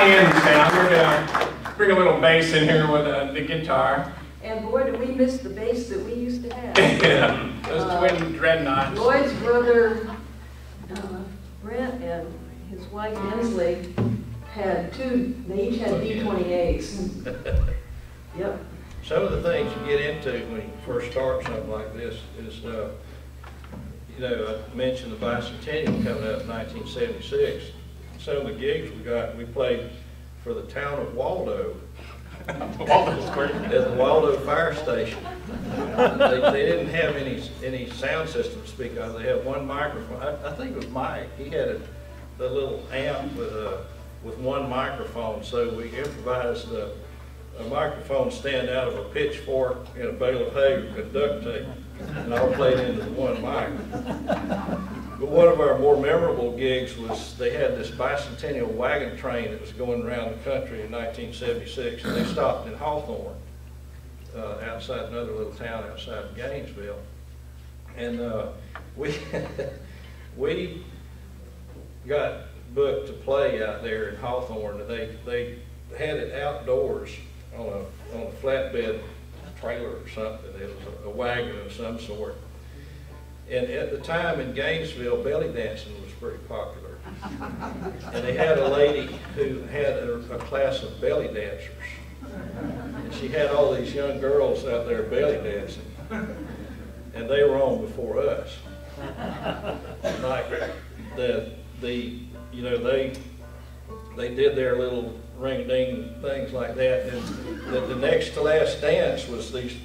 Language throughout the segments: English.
high-end sound. We're gonna bring a little bass in here with the guitar. And boy, do we miss the bass that we used to have. Yeah, those twin dreadnoughts. Lloyd's brother, Brent, and his wife Inslee had two. They each had D28s. Yep. Some of the things you get into when you first start something like this is, you know, I mentioned the bicentennial coming up in 1976. Some of the gigs we played for the town of Waldo. Waldo's great. At the Waldo fire station. They didn't have any sound system to speak of. They had one microphone. I think it was Mike. He had a little amp with one microphone. So we improvised a microphone stand out of a pitchfork and a bale of hay with duct tape, and all played into the one mic. But one of our more memorable gigs was they had this bicentennial wagon train that was going around the country in 1976, and they stopped in Hawthorne, outside another little town outside of Gainesville. And we got booked to play out there in Hawthorne, and they had it outdoors on a flatbed trailer or something. It was a wagon of some sort. And at the time in Gainesville, belly dancing was pretty popular. And they had a lady who had a class of belly dancers. And she had all these young girls out there belly dancing. And they were on before us. Like you know, they did their little ring-a-ding things like that. And the next to last dance was these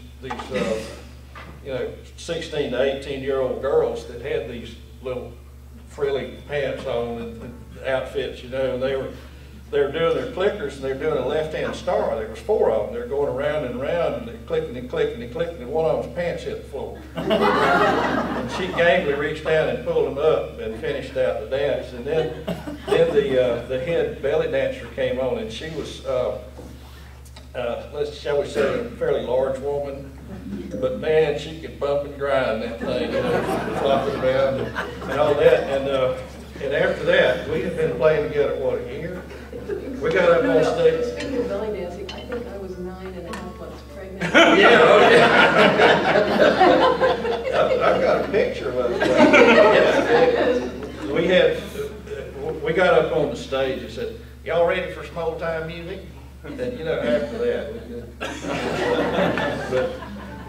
you know, 16 to 18-year-old girls that had these little frilly pants on and outfits, you know, and they were doing their clickers, and they were doing a left-hand star. There was four of them. They were going around and around, and they clicking and clicking and clicking, and one of them's pants hit the floor. And she gamely reached down and pulled them up and finished out the dance. And then the head belly dancer came on, and she was, shall we say, a fairly large woman. But man, she could bump and grind that thing, you know, flopping around and all that. And after that, we had been playing together, what, a year? We got up on stage. Speaking of belly dancing, I think I was 9.5 months pregnant. Yeah, oh yeah. I've got a picture of it. We got up on the stage and said, "Y'all ready for some old time music?" And you know, after that, but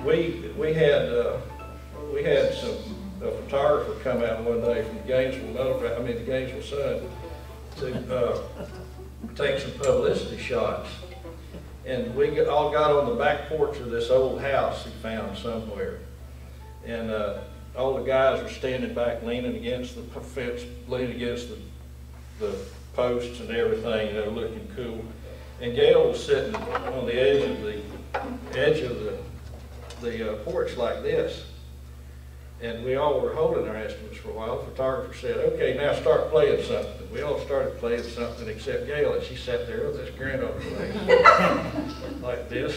we had a photographer come out one day from the Gainesville Sun to take some publicity shots, and we all got on the back porch of this old house he found somewhere, and all the guys were standing back, leaning against the fence, leaning against the posts and everything, you know, looking cool. And Gail was sitting on the edge of the porch like this. And we all were holding our estimates for a while. The photographer said, "Okay, now start playing something." We all started playing something except Gail, and she sat there with this grin on her face like this,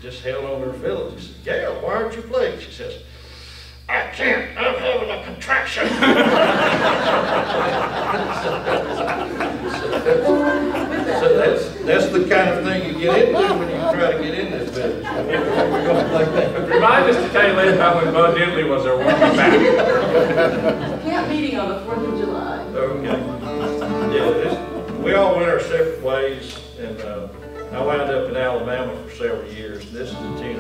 just held on her fiddle. She said, "Gail, why aren't you playing?" She says, "I can't, I'm having a contraction." So that's the kind of thing you get into when you try to get in this business. We're going like that. Remind us to tell you later about when Bud Diddley was our welcome back. Camp meeting on the 4th of July. Okay. Yeah, we all went our separate ways, and I wound up in Alabama for several years. This is the tune